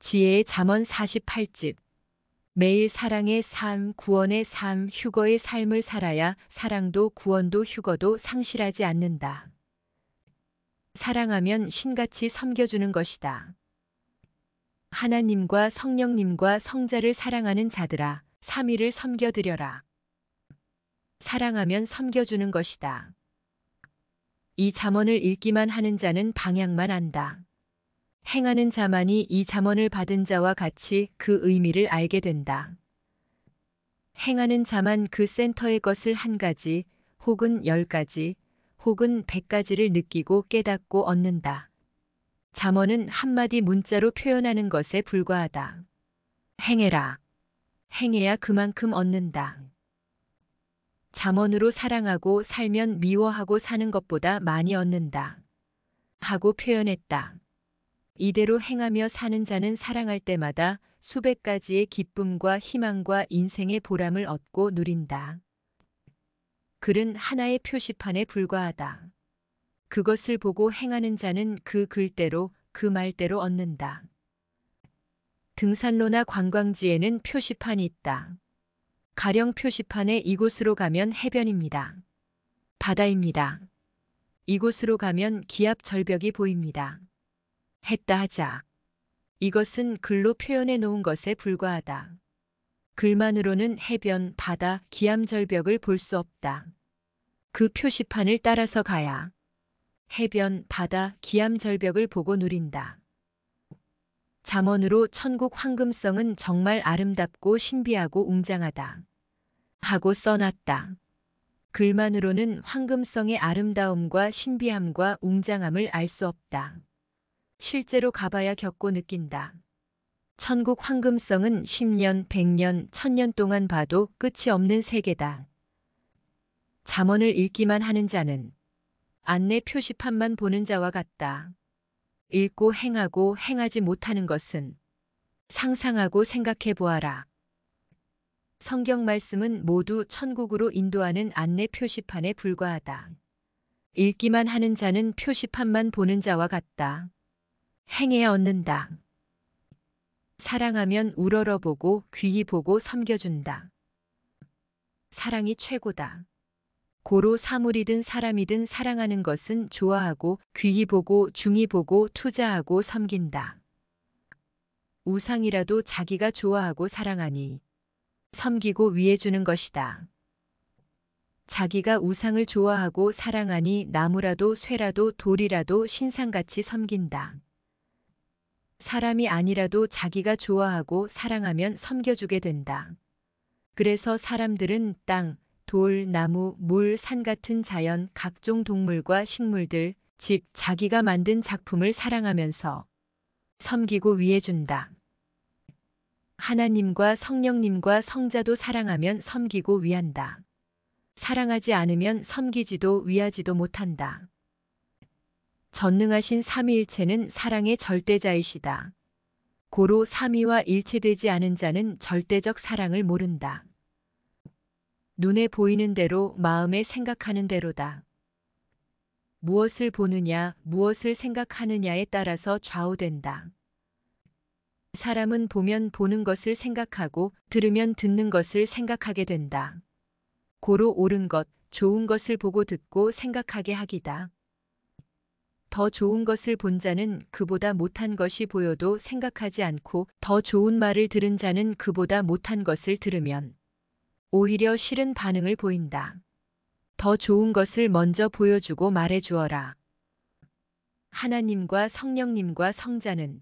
지혜의 잠언 48집. 매일 사랑의 삶, 구원의 삶, 휴거의 삶을 살아야 사랑도 구원도 휴거도 상실하지 않는다. 사랑하면 신같이 섬겨주는 것이다. 하나님과 성령님과 성자를 사랑하는 자들아, 삼위를 섬겨드려라. 사랑하면 섬겨주는 것이다. 이 잠언을 읽기만 하는 자는 방향만 안다. 행하는 자만이 이 잠언을 받은 자와 같이 그 의미를 알게 된다. 행하는 자만 그 센터의 것을 한 가지, 혹은 10가지, 혹은 100가지를 느끼고 깨닫고 얻는다. 잠언은 한마디 문자로 표현하는 것에 불과하다. 행해라. 행해야 그만큼 얻는다. 잠언으로 사랑하고 살면 미워하고 사는 것보다 많이 얻는다. 하고 표현했다. 이대로 행하며 사는 자는 사랑할 때마다 수백 가지의 기쁨과 희망과 인생의 보람을 얻고 누린다. 글은 하나의 표시판에 불과하다. 그것을 보고 행하는 자는 그 글대로 그 말대로 얻는다. 등산로나 관광지에는 표시판이 있다. 가령 표시판에 이곳으로 가면 해변입니다. 바다입니다. 이곳으로 가면 기압 절벽이 보입니다. 했다 하자. 이것은 글로 표현해 놓은 것에 불과하다. 글만으로는 해변, 바다, 기암절벽을 볼 수 없다. 그 표시판을 따라서 가야 해변, 바다, 기암절벽을 보고 누린다. 잠언으로 천국 황금성은 정말 아름답고 신비하고 웅장하다. 하고 써놨다. 글만으로는 황금성의 아름다움과 신비함과 웅장함을 알 수 없다. 실제로 가봐야 겪고 느낀다. 천국 황금성은 10년, 100년, 1000년 동안 봐도 끝이 없는 세계다. 잠언을 읽기만 하는 자는 안내 표시판만 보는 자와 같다. 읽고 행하고 행하지 못하는 것은 상상하고 생각해 보아라. 성경 말씀은 모두 천국으로 인도하는 안내 표시판에 불과하다. 읽기만 하는 자는 표시판만 보는 자와 같다. 행해야 얻는다. 사랑하면 우러러보고 귀히 보고 섬겨준다. 사랑이 최고다. 고로 사물이든 사람이든 사랑하는 것은 좋아하고 귀히 보고 중히 보고 투자하고 섬긴다. 우상이라도 자기가 좋아하고 사랑하니 섬기고 위해주는 것이다. 자기가 우상을 좋아하고 사랑하니 나무라도 쇠라도 돌이라도 신상같이 섬긴다. 사람이 아니라도 자기가 좋아하고 사랑하면 섬겨주게 된다. 그래서 사람들은 땅, 돌, 나무, 물, 산 같은 자연, 각종 동물과 식물들, 집, 자기가 만든 작품을 사랑하면서 섬기고 위해준다. 하나님과 성령님과 성자도 사랑하면 섬기고 위한다. 사랑하지 않으면 섬기지도 위하지도 못한다. 전능하신 삼위일체는 사랑의 절대자이시다. 고로 삼위와 일체되지 않은 자는 절대적 사랑을 모른다. 눈에 보이는 대로 마음에 생각하는 대로다. 무엇을 보느냐, 무엇을 생각하느냐에 따라서 좌우된다. 사람은 보면 보는 것을 생각하고 들으면 듣는 것을 생각하게 된다. 고로 옳은 것, 좋은 것을 보고 듣고 생각하게 하기다. 더 좋은 것을 본 자는 그보다 못한 것이 보여도 생각하지 않고 더 좋은 말을 들은 자는 그보다 못한 것을 들으면 오히려 싫은 반응을 보인다. 더 좋은 것을 먼저 보여주고 말해주어라. 하나님과 성령님과 성자는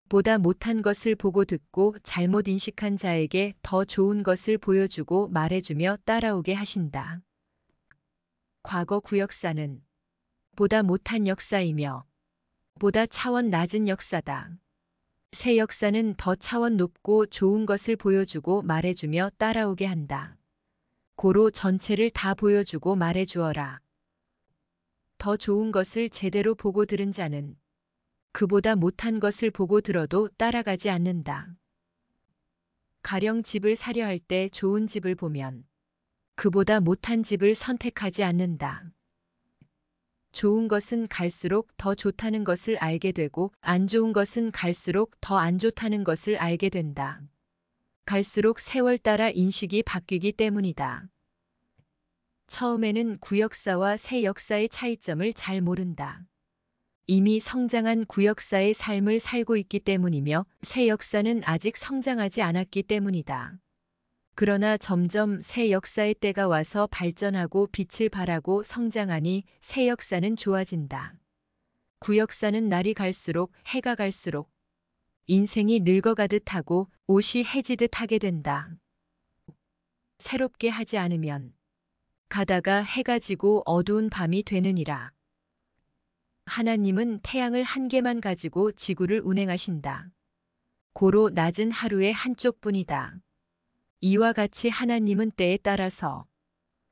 보다 못한 것을 보고 듣고 잘못 인식한 자에게 더 좋은 것을 보여주고 말해주며 따라오게 하신다. 과거 구역사는 보다 못한 역사이며 보다 차원 낮은 역사다. 새 역사는 더 차원 높고 좋은 것을 보여주고 말해주며 따라오게 한다. 고로 전체를 다 보여주고 말해주어라. 더 좋은 것을 제대로 보고 들은 자는 그보다 못한 것을 보고 들어도 따라가지 않는다. 가령 집을 사려 할 때 좋은 집을 보면 그보다 못한 집을 선택하지 않는다. 좋은 것은 갈수록 더 좋다는 것을 알게 되고 안 좋은 것은 갈수록 더 안 좋다는 것을 알게 된다. 갈수록 세월 따라 인식이 바뀌기 때문이다. 처음에는 구역사와 새 역사의 차이점을 잘 모른다. 이미 성장한 구역사의 삶을 살고 있기 때문이며 새 역사는 아직 성장하지 않았기 때문이다. 그러나 점점 새 역사의 때가 와서 발전하고 빛을 발하고 성장하니 새 역사는 좋아진다. 구역사는 날이 갈수록 해가 갈수록 인생이 늙어가듯 하고 옷이 해지듯 하게 된다. 새롭게 하지 않으면 가다가 해가 지고 어두운 밤이 되느니라. 하나님은 태양을 한 개만 가지고 지구를 운행하신다. 고로 낮은 하루의 한쪽뿐이다. 이와 같이 하나님은 때에 따라서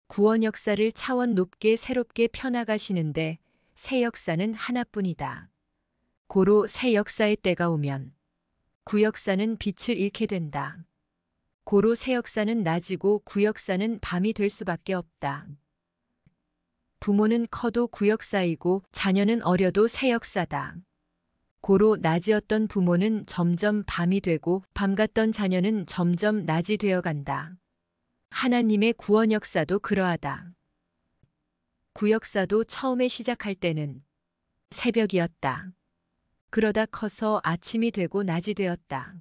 구원 역사를 차원 높게 새롭게 펴나가시는데 새 역사는 하나뿐이다. 고로 새 역사의 때가 오면 구역사는 빛을 잃게 된다. 고로 새 역사는 낮이고 구역사는 밤이 될 수밖에 없다. 부모는 커도 구역사이고 자녀는 어려도 새 역사다. 고로 낮이었던 부모는 점점 밤이 되고 밤 같던 자녀는 점점 낮이 되어 간다. 하나님의 구원 역사도 그러하다. 구역사도 처음에 시작할 때는 새벽이었다. 그러다 커서 아침이 되고 낮이 되었다.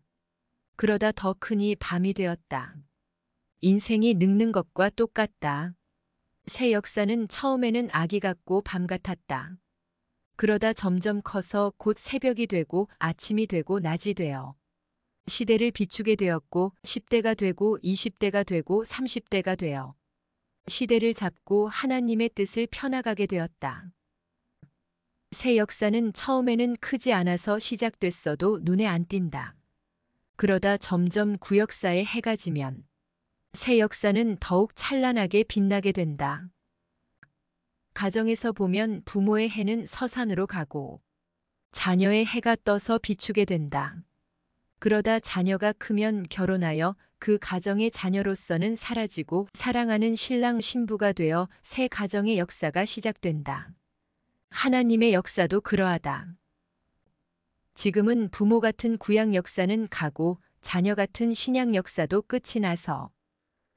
그러다 더 크니 밤이 되었다. 인생이 늙는 것과 똑같다. 새 역사는 처음에는 아기 같고 밤 같았다. 그러다 점점 커서 곧 새벽이 되고 아침이 되고 낮이 되어 시대를 비추게 되었고 10대가 되고 20대가 되고 30대가 되어 시대를 잡고 하나님의 뜻을 펴나가게 되었다. 새 역사는 처음에는 크지 않아서 시작됐어도 눈에 안 띈다. 그러다 점점 구역사에 해가 지면 새 역사는 더욱 찬란하게 빛나게 된다. 가정에서 보면 부모의 해는 서산으로 가고 자녀의 해가 떠서 비추게 된다. 그러다 자녀가 크면 결혼하여 그 가정의 자녀로서는 사라지고 사랑하는 신랑 신부가 되어 새 가정의 역사가 시작된다. 하나님의 역사도 그러하다. 지금은 부모 같은 구약 역사는 가고 자녀 같은 신약 역사도 끝이 나서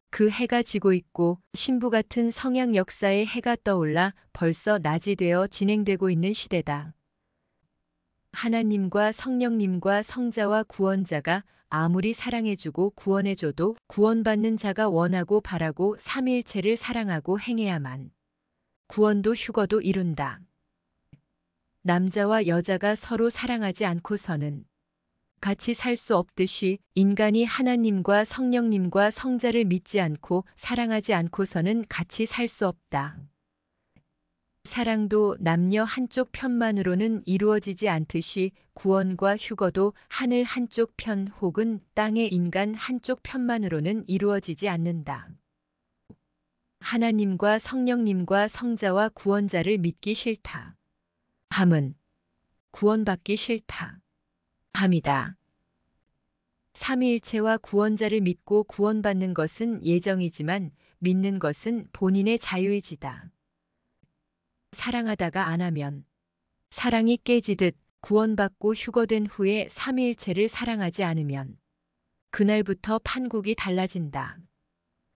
그 해가 지고 있고 신부 같은 성약 역사의 해가 떠올라 벌써 낮이 되어 진행되고 있는 시대다. 하나님과 성령님과 성자와 구원자가 아무리 사랑해주고 구원해줘도 구원받는 자가 원하고 바라고 삼위일체를 사랑하고 행해야만 구원도 휴거도 이룬다. 남자와 여자가 서로 사랑하지 않고서는 같이 살 수 없듯이 인간이 하나님과 성령님과 성자를 믿지 않고 사랑하지 않고서는 같이 살 수 없다. 사랑도 남녀 한쪽 편만으로는 이루어지지 않듯이 구원과 휴거도 하늘 한쪽 편 혹은 땅의 인간 한쪽 편만으로는 이루어지지 않는다. 하나님과 성령님과 성자와 구원자를 믿기 싫다. 밤은 구원받기 싫다. 밤이다. 삼위일체와 구원자를 믿고 구원받는 것은 예정이지만 믿는 것은 본인의 자유의지다. 사랑하다가 안 하면 사랑이 깨지듯 구원받고 휴거된 후에 삼위일체를 사랑하지 않으면 그날부터 판국이 달라진다.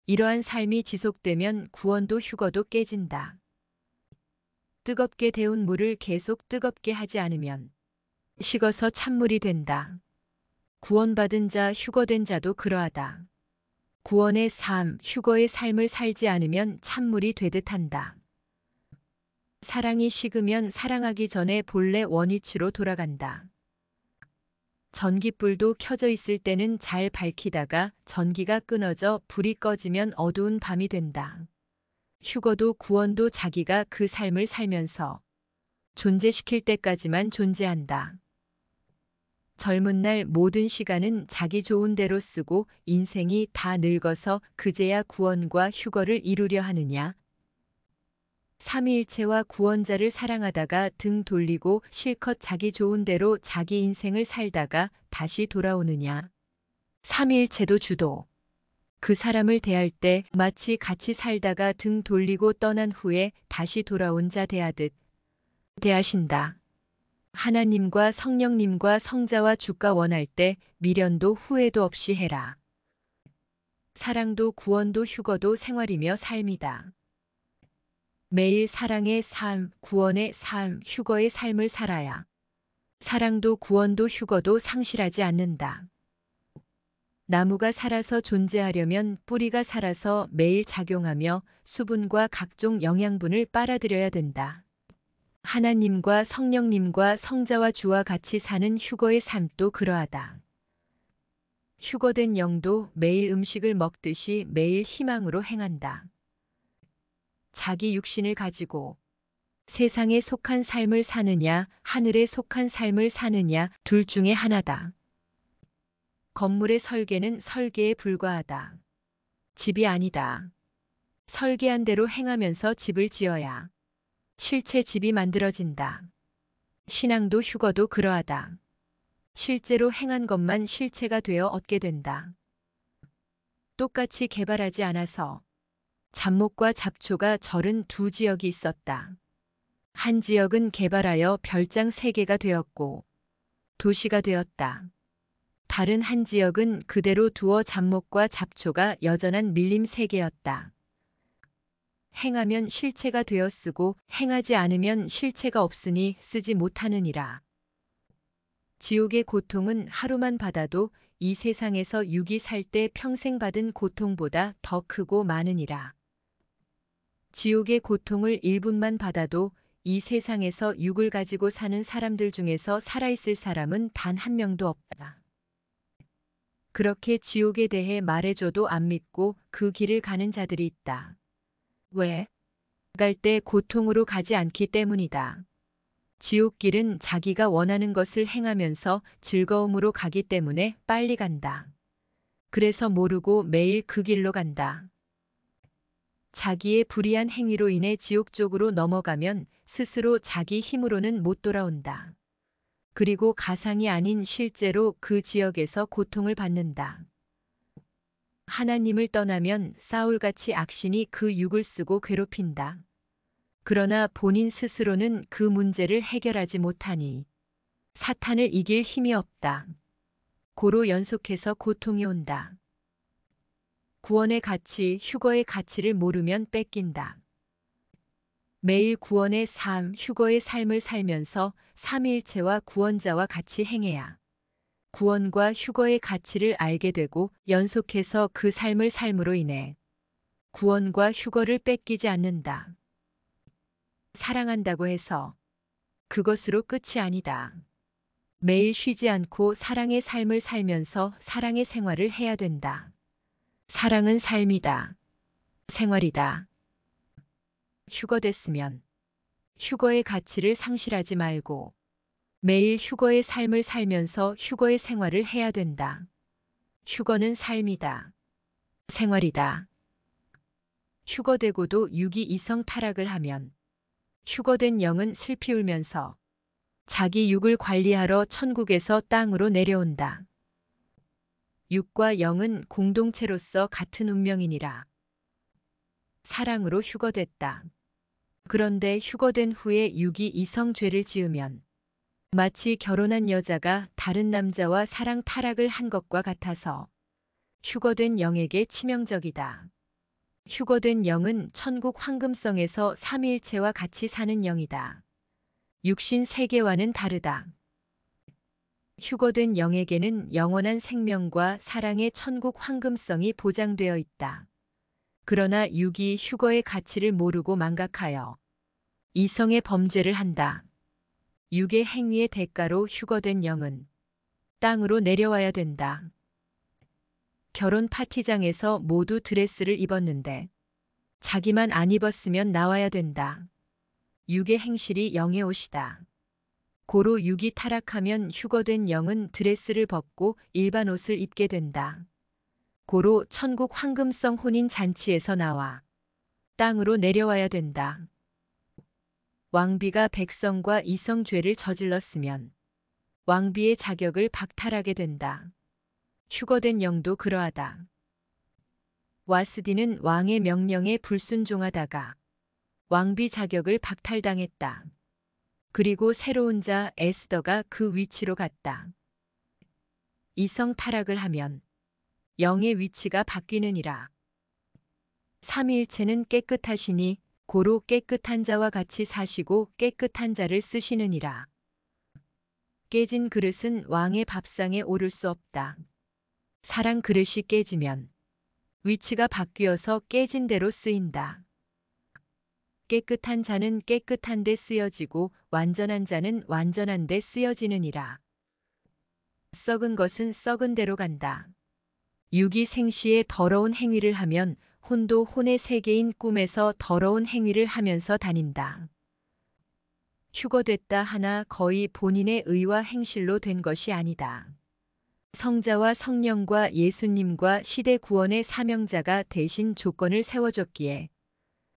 이러한 삶이 지속되면 구원도 휴거도 깨진다. 뜨겁게 데운 물을 계속 뜨겁게 하지 않으면 식어서 찬물이 된다. 구원받은 자, 휴거된 자도 그러하다. 구원의 삶, 휴거의 삶을 살지 않으면 찬물이 되듯 한다. 사랑이 식으면 사랑하기 전에 본래 원위치로 돌아간다. 전깃불도 켜져 있을 때는 잘 밝히다가 전기가 끊어져 불이 꺼지면 어두운 밤이 된다. 휴거도 구원도 자기가 그 삶을 살면서 존재시킬 때까지만 존재한다. 젊은 날 모든 시간은 자기 좋은 대로 쓰고 인생이 다 늙어서 그제야 구원과 휴거를 이루려 하느냐? 삼위일체와 구원자를 사랑하다가 등 돌리고 실컷 자기 좋은 대로 자기 인생을 살다가 다시 돌아오느냐? 삼위일체도 주도. 그 사람을 대할 때 마치 같이 살다가 등 돌리고 떠난 후에 다시 돌아온 자 대하듯 대하신다. 하나님과 성령님과 성자와 주가 원할 때 미련도 후회도 없이 해라. 사랑도 구원도 휴거도 생활이며 삶이다. 매일 사랑의 삶, 구원의 삶, 휴거의 삶을 살아야 사랑도 구원도 휴거도 상실하지 않는다. 나무가 살아서 존재하려면 뿌리가 살아서 매일 작용하며 수분과 각종 영양분을 빨아들여야 된다. 하나님과 성령님과 성자와 주와 같이 사는 휴거의 삶도 그러하다. 휴거된 영도 매일 음식을 먹듯이 매일 희망으로 행한다. 자기 육신을 가지고 세상에 속한 삶을 사느냐, 하늘에 속한 삶을 사느냐, 둘 중에 하나다. 건물의 설계는 설계에 불과하다. 집이 아니다. 설계한 대로 행하면서 집을 지어야 실제 집이 만들어진다. 신앙도 휴거도 그러하다. 실제로 행한 것만 실체가 되어 얻게 된다. 똑같이 개발하지 않아서 잡목과 잡초가 절은 두 지역이 있었다. 한 지역은 개발하여 별장 3개가 되었고 도시가 되었다. 다른 한 지역은 그대로 두어 잡목과 잡초가 여전한 밀림 3개였다. 행하면 실체가 되어 쓰고 행하지 않으면 실체가 없으니 쓰지 못하느니라. 지옥의 고통은 하루만 받아도 이 세상에서 육이 살 때 평생 받은 고통보다 더 크고 많으니라. 지옥의 고통을 1분만 받아도 이 세상에서 육을 가지고 사는 사람들 중에서 살아있을 사람은 단 한 명도 없다. 그렇게 지옥에 대해 말해줘도 안 믿고 그 길을 가는 자들이 있다. 왜? 갈 때 고통으로 가지 않기 때문이다. 지옥길은 자기가 원하는 것을 행하면서 즐거움으로 가기 때문에 빨리 간다. 그래서 모르고 매일 그 길로 간다. 자기의 불의한 행위로 인해 지옥 쪽으로 넘어가면 스스로 자기 힘으로는 못 돌아온다. 그리고 가상이 아닌 실제로 그 지역에서 고통을 받는다. 하나님을 떠나면 사울같이 악신이 그 육을 쓰고 괴롭힌다. 그러나 본인 스스로는 그 문제를 해결하지 못하니 사탄을 이길 힘이 없다. 고로 연속해서 고통이 온다. 구원의 가치, 휴거의 가치를 모르면 뺏긴다. 매일 구원의 삶, 휴거의 삶을 살면서 삼위일체와 구원자와 같이 행해야 구원과 휴거의 가치를 알게 되고 연속해서 그 삶을 삶으로 인해 구원과 휴거를 뺏기지 않는다. 사랑한다고 해서 그것으로 끝이 아니다. 매일 쉬지 않고 사랑의 삶을 살면서 사랑의 생활을 해야 된다. 사랑은 삶이다. 생활이다. 휴거됐으면 휴거의 가치를 상실하지 말고 매일 휴거의 삶을 살면서 휴거의 생활을 해야 된다. 휴거는 삶이다. 생활이다. 휴거되고도 육이 이성 타락을 하면 휴거된 영은 슬피 울면서 자기 육을 관리하러 천국에서 땅으로 내려온다. 육과 영은 공동체로서 같은 운명이니라. 사랑으로 휴거됐다. 그런데 휴거된 후에 육이 이성죄를 지으면 마치 결혼한 여자가 다른 남자와 사랑 타락을 한 것과 같아서 휴거된 영에게 치명적이다. 휴거된 영은 천국 황금성에서 삼위일체와 같이 사는 영이다. 육신 세계와는 다르다. 휴거된 영에게는 영원한 생명과 사랑의 천국 황금성이 보장되어 있다. 그러나 육이 휴거의 가치를 모르고 망각하여 이성의 범죄를 한다. 육의 행위의 대가로 휴거된 영은 땅으로 내려와야 된다. 결혼 파티장에서 모두 드레스를 입었는데 자기만 안 입었으면 나와야 된다. 육의 행실이 영의 옷이다. 고로 육이 타락하면 휴거된 영은 드레스를 벗고 일반 옷을 입게 된다. 고로 천국 황금성 혼인 잔치에서 나와 땅으로 내려와야 된다. 왕비가 백성과 이성죄를 저질렀으면 왕비의 자격을 박탈하게 된다. 휴거된 영도 그러하다. 와스디는 왕의 명령에 불순종하다가 왕비 자격을 박탈당했다. 그리고 새로운 자 에스더가 그 위치로 갔다. 이성 타락을 하면 영의 위치가 바뀌느니라. 삼위일체는 깨끗하시니 고로 깨끗한 자와 같이 사시고 깨끗한 자를 쓰시느니라. 깨진 그릇은 왕의 밥상에 오를 수 없다. 사랑 그릇이 깨지면 위치가 바뀌어서 깨진 대로 쓰인다. 깨끗한 자는 깨끗한 데 쓰여지고 완전한 자는 완전한 데 쓰여지느니라. 썩은 것은 썩은 대로 간다. 육이 생시에 더러운 행위를 하면 혼도 혼의 세계인 꿈에서 더러운 행위를 하면서 다닌다. 휴거됐다 하나 거의 본인의 의와 행실로 된 것이 아니다. 성자와 성령과 예수님과 시대 구원의 사명자가 대신 조건을 세워줬기에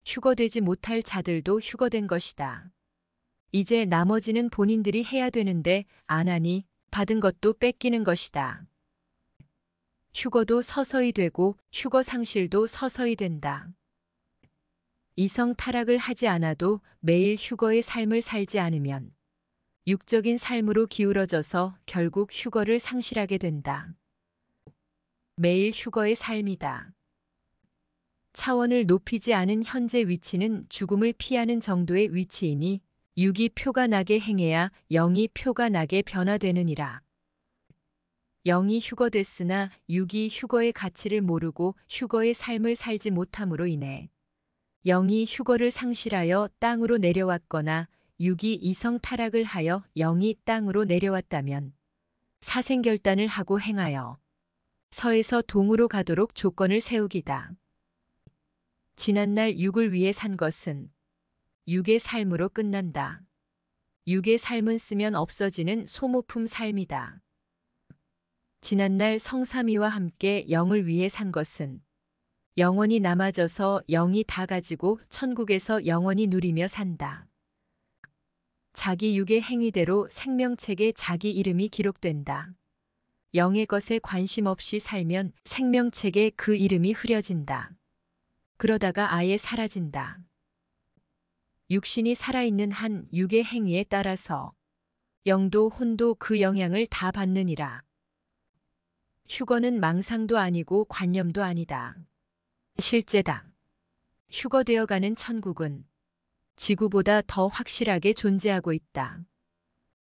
휴거되지 못할 자들도 휴거된 것이다. 이제 나머지는 본인들이 해야 되는데 안 하니 받은 것도 뺏기는 것이다. 휴거도 서서히 되고 휴거 상실도 서서히 된다. 이성 타락을 하지 않아도 매일 휴거의 삶을 살지 않으면 육적인 삶으로 기울어져서 결국 휴거를 상실하게 된다. 매일 휴거의 삶이다. 차원을 높이지 않은 현재 위치는 죽음을 피하는 정도의 위치이니 육이 표가 나게 행해야 영이 표가 나게 변화되느니라. 영이 휴거됐으나 육이 휴거의 가치를 모르고 휴거의 삶을 살지 못함으로 인해 영이 휴거를 상실하여 땅으로 내려왔거나 육이 이성 타락을 하여 영이 땅으로 내려왔다면 사생결단을 하고 행하여 서에서 동으로 가도록 조건을 세우기다. 지난날 육을 위해 산 것은 육의 삶으로 끝난다. 육의 삶은 쓰면 없어지는 소모품 삶이다. 지난날 성삼위와 함께 영을 위해 산 것은 영원히 남아져서 영이 다 가지고 천국에서 영원히 누리며 산다. 자기 육의 행위대로 생명책에 자기 이름이 기록된다. 영의 것에 관심 없이 살면 생명책에 그 이름이 흐려진다. 그러다가 아예 사라진다. 육신이 살아있는 한 육의 행위에 따라서 영도 혼도 그 영향을 다 받느니라. 휴거는 망상도 아니고 관념도 아니다. 실제다. 휴거되어가는 천국은 지구보다 더 확실하게 존재하고 있다.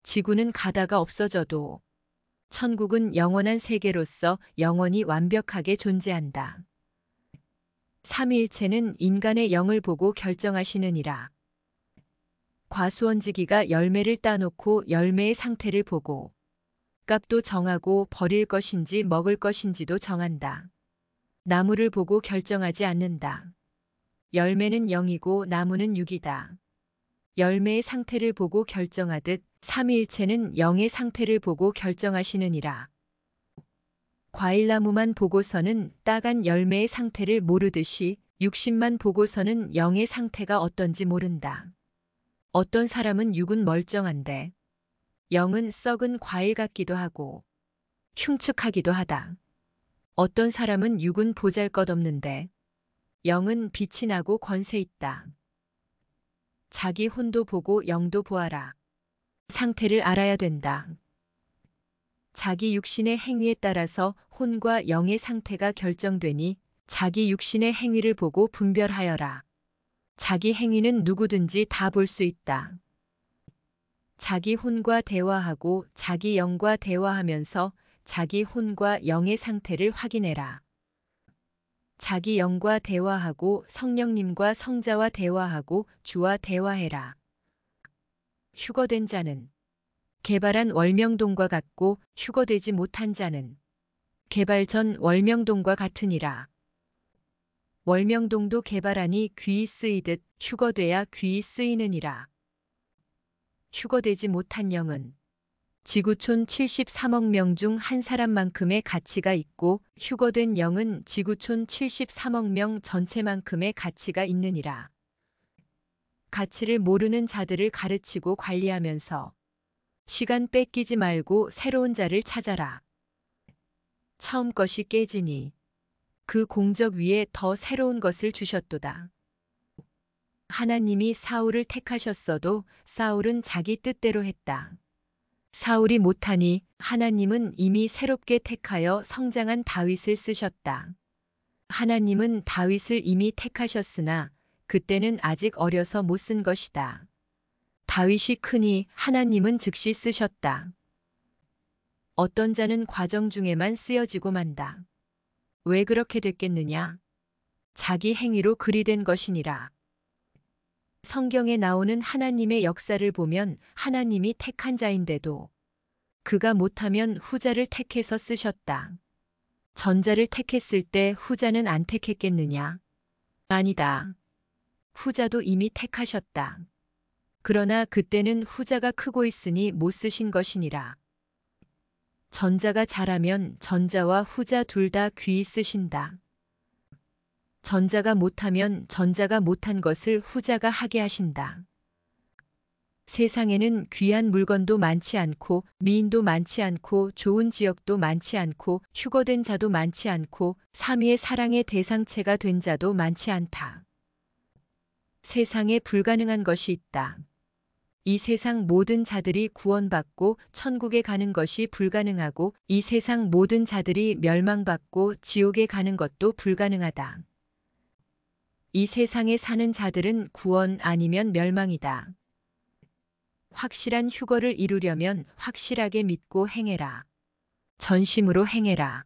지구는 가다가 없어져도 천국은 영원한 세계로서 영원히 완벽하게 존재한다. 삼위일체는 인간의 영을 보고 결정하시느니라. 과수원지기가 열매를 따놓고 열매의 상태를 보고 값도 정하고 버릴 것인지 먹을 것인지도 정한다. 나무를 보고 결정하지 않는다. 열매는 영이고 나무는 육이다. 열매의 상태를 보고 결정하듯 삼위일체는 영의 상태를 보고 결정하시느니라. 과일나무만 보고서는 따간 열매의 상태를 모르듯이 육신만 보고서는 영의 상태가 어떤지 모른다. 어떤 사람은 육은 멀쩡한데 영은 썩은 과일 같기도 하고 흉측하기도 하다. 어떤 사람은 육은 보잘것없는데 영은 빛이 나고 권세 있다. 자기 혼도 보고 영도 보아라. 상태를 알아야 된다. 자기 육신의 행위에 따라서 혼과 영의 상태가 결정되니 자기 육신의 행위를 보고 분별하여라. 자기 행위는 누구든지 다 볼 수 있다. 자기 혼과 대화하고 자기 영과 대화하면서 자기 혼과 영의 상태를 확인해라. 자기 영과 대화하고 성령님과 성자와 대화하고 주와 대화해라. 휴거된 자는 개발한 월명동과 같고 휴거되지 못한 자는 개발 전 월명동과 같으니라. 월명동도 개발하니 귀히 쓰이듯 휴거돼야 귀히 쓰이느니라. 휴거되지 못한 영은 지구촌 73억 명 중 한 사람만큼의 가치가 있고 휴거된 영은 지구촌 73억 명 전체만큼의 가치가 있느니라. 가치를 모르는 자들을 가르치고 관리하면서 시간 뺏기지 말고 새로운 자를 찾아라. 처음 것이 깨지니 그 공적 위에 더 새로운 것을 주셨도다. 하나님이 사울을 택하셨어도 사울은 자기 뜻대로 했다. 사울이 못하니 하나님은 이미 새롭게 택하여 성장한 다윗을 쓰셨다. 하나님은 다윗을 이미 택하셨으나 그때는 아직 어려서 못 쓴 것이다. 다윗이 크니 하나님은 즉시 쓰셨다. 어떤 자는 과정 중에만 쓰여지고 만다. 왜 그렇게 됐겠느냐? 자기 행위로 그리 된 것이니라. 성경에 나오는 하나님의 역사를 보면 하나님이 택한 자인데도 그가 못하면 후자를 택해서 쓰셨다. 전자를 택했을 때 후자는 안 택했겠느냐? 아니다. 후자도 이미 택하셨다. 그러나 그때는 후자가 크고 있으니 못 쓰신 것이니라. 전자가 잘하면 전자와 후자 둘 다 귀히 쓰신다. 전자가 못하면 전자가 못한 것을 후자가 하게 하신다. 세상에는 귀한 물건도 많지 않고 미인도 많지 않고 좋은 지역도 많지 않고 휴거된 자도 많지 않고 삼위의 사랑의 대상체가 된 자도 많지 않다. 세상에 불가능한 것이 있다. 이 세상 모든 자들이 구원받고 천국에 가는 것이 불가능하고 이 세상 모든 자들이 멸망받고 지옥에 가는 것도 불가능하다. 이 세상에 사는 자들은 구원 아니면 멸망이다. 확실한 휴거를 이루려면 확실하게 믿고 행해라. 전심으로 행해라.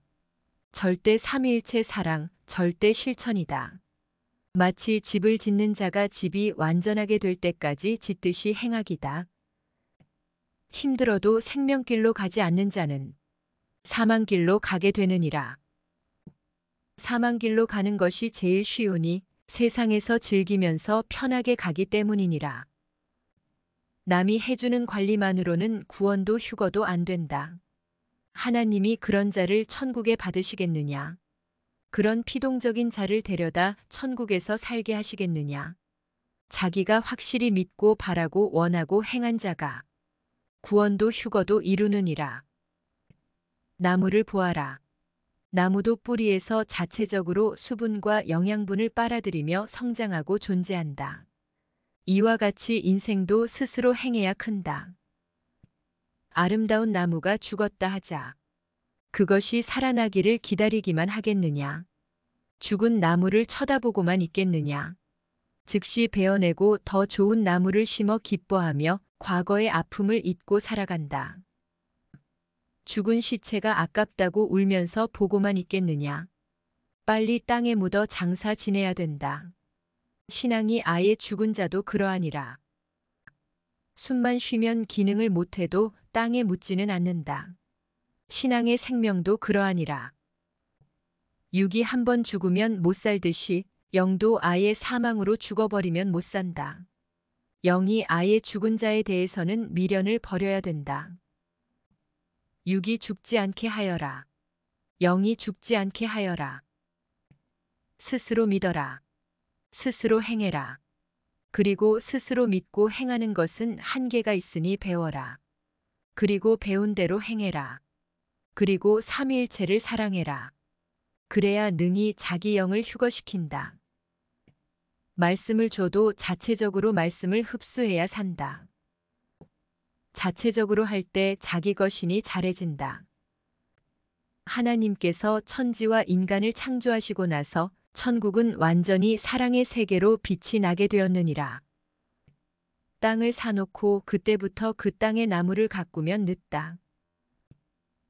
절대 삼위일체 사랑, 절대 실천이다. 마치 집을 짓는 자가 집이 완전하게 될 때까지 짓듯이 행하기다. 힘들어도 생명길로 가지 않는 자는 사망길로 가게 되느니라. 사망길로 가는 것이 제일 쉬우니 세상에서 즐기면서 편하게 가기 때문이니라. 남이 해주는 관리만으로는 구원도 휴거도 안 된다. 하나님이 그런 자를 천국에 받으시겠느냐? 그런 피동적인 자를 데려다 천국에서 살게 하시겠느냐? 자기가 확실히 믿고 바라고 원하고 행한 자가 구원도 휴거도 이루느니라. 나무를 보아라. 나무도 뿌리에서 자체적으로 수분과 영양분을 빨아들이며 성장하고 존재한다. 이와 같이 인생도 스스로 행해야 큰다. 아름다운 나무가 죽었다 하자. 그것이 살아나기를 기다리기만 하겠느냐? 죽은 나무를 쳐다보고만 있겠느냐? 즉시 베어내고 더 좋은 나무를 심어 기뻐하며 과거의 아픔을 잊고 살아간다. 죽은 시체가 아깝다고 울면서 보고만 있겠느냐? 빨리 땅에 묻어 장사 지내야 된다. 신앙이 아예 죽은 자도 그러하니라. 숨만 쉬면 기능을 못해도 땅에 묻지는 않는다. 신앙의 생명도 그러하니라. 육이 한 번 죽으면 못 살듯이 영도 아예 사망으로 죽어버리면 못 산다. 영이 아예 죽은 자에 대해서는 미련을 버려야 된다. 육이 죽지 않게 하여라. 영이 죽지 않게 하여라. 스스로 믿어라. 스스로 행해라. 그리고 스스로 믿고 행하는 것은 한계가 있으니 배워라. 그리고 배운 대로 행해라. 그리고 삼위일체를 사랑해라. 그래야 능히 자기 영을 휴거시킨다. 말씀을 줘도 자체적으로 말씀을 흡수해야 산다. 자체적으로 할 때 자기 것이니 잘해진다. 하나님께서 천지와 인간을 창조하시고 나서 천국은 완전히 사랑의 세계로 빛이 나게 되었느니라. 땅을 사놓고 그때부터 그 땅의 나무를 가꾸면 늦다.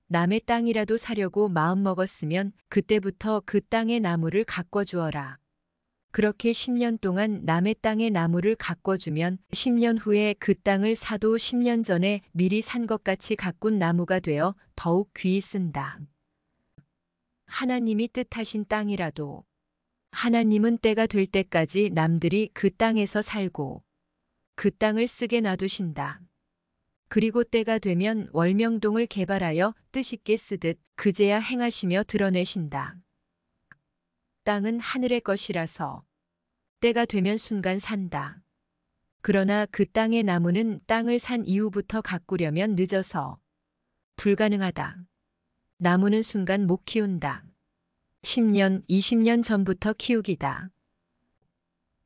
남의 땅이라도 사려고 마음먹었으면 그때부터 그 땅의 나무를 가꿔주어라. 그렇게 10년 동안 남의 땅의 나무를 가꿔주면 10년 후에 그 땅을 사도 10년 전에 미리 산 것 같이 가꾼 나무가 되어 더욱 귀히 쓴다. 하나님이 뜻하신 땅이라도 하나님은 때가 될 때까지 남들이 그 땅에서 살고 그 땅을 쓰게 놔두신다. 그리고 때가 되면 월명동을 개발하여 뜻있게 쓰듯 그제야 행하시며 드러내신다. 땅은 하늘의 것이라서 때가 되면 순간 산다. 그러나 그 땅의 나무는 땅을 산 이후부터 가꾸려면 늦어서 불가능하다. 나무는 순간 못 키운다. 10년, 20년 전부터 키우기다.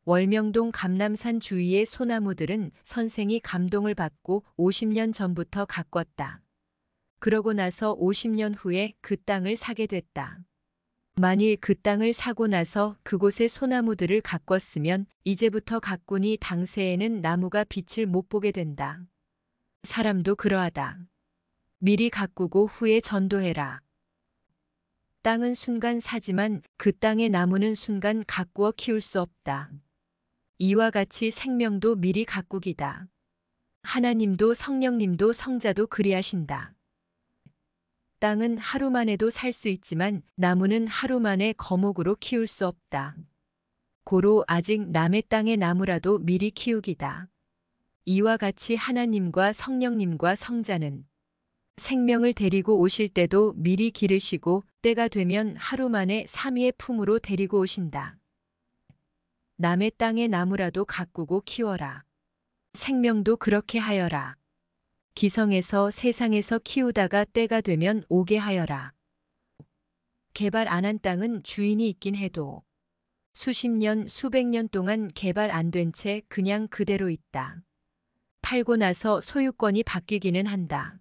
월명동 감남산 주위의 소나무들은 선생이 감동을 받고 50년 전부터 가꿨다. 그러고 나서 50년 후에 그 땅을 사게 됐다. 만일 그 땅을 사고 나서 그곳의 소나무들을 가꿨으면 이제부터 가꾸니 당세에는 나무가 빛을 못 보게 된다. 사람도 그러하다. 미리 가꾸고 후에 전도해라. 땅은 순간 사지만 그 땅의 나무는 순간 가꾸어 키울 수 없다. 이와 같이 생명도 미리 가꾸기다. 하나님도 성령님도 성자도 그리하신다. 땅은 하루 만에도 살 수 있지만 나무는 하루 만에 거목으로 키울 수 없다. 고로 아직 남의 땅의 나무라도 미리 키우기다. 이와 같이 하나님과 성령님과 성자는 생명을 데리고 오실 때도 미리 기르시고 때가 되면 하루 만에 삼위의 품으로 데리고 오신다. 남의 땅의 나무라도 가꾸고 키워라. 생명도 그렇게 하여라. 기성에서 세상에서 키우다가 때가 되면 오게 하여라. 개발 안 한 땅은 주인이 있긴 해도 수십 년, 수백 년 동안 개발 안 된 채 그냥 그대로 있다. 팔고 나서 소유권이 바뀌기는 한다.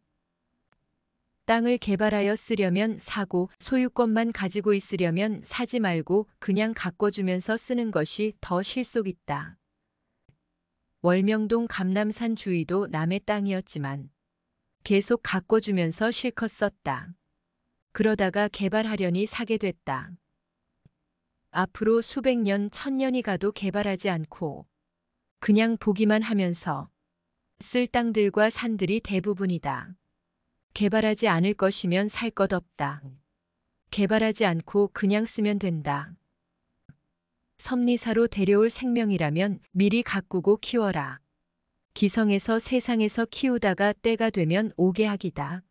땅을 개발하여 쓰려면 사고 소유권만 가지고 있으려면 사지 말고 그냥 가꿔주면서 쓰는 것이 더 실속 있다. 월명동 감남산 주위도 남의 땅이었지만 계속 가꿔주면서 실컷 썼다. 그러다가 개발하려니 사게 됐다. 앞으로 수백 년, 천년이 가도 개발하지 않고 그냥 보기만 하면서 쓸 땅들과 산들이 대부분이다. 개발하지 않을 것이면 살 것 없다. 개발하지 않고 그냥 쓰면 된다. 섭리사로 데려올 생명이라면 미리 가꾸고 키워라. 기성에서 세상에서 키우다가 때가 되면 오게 하기다.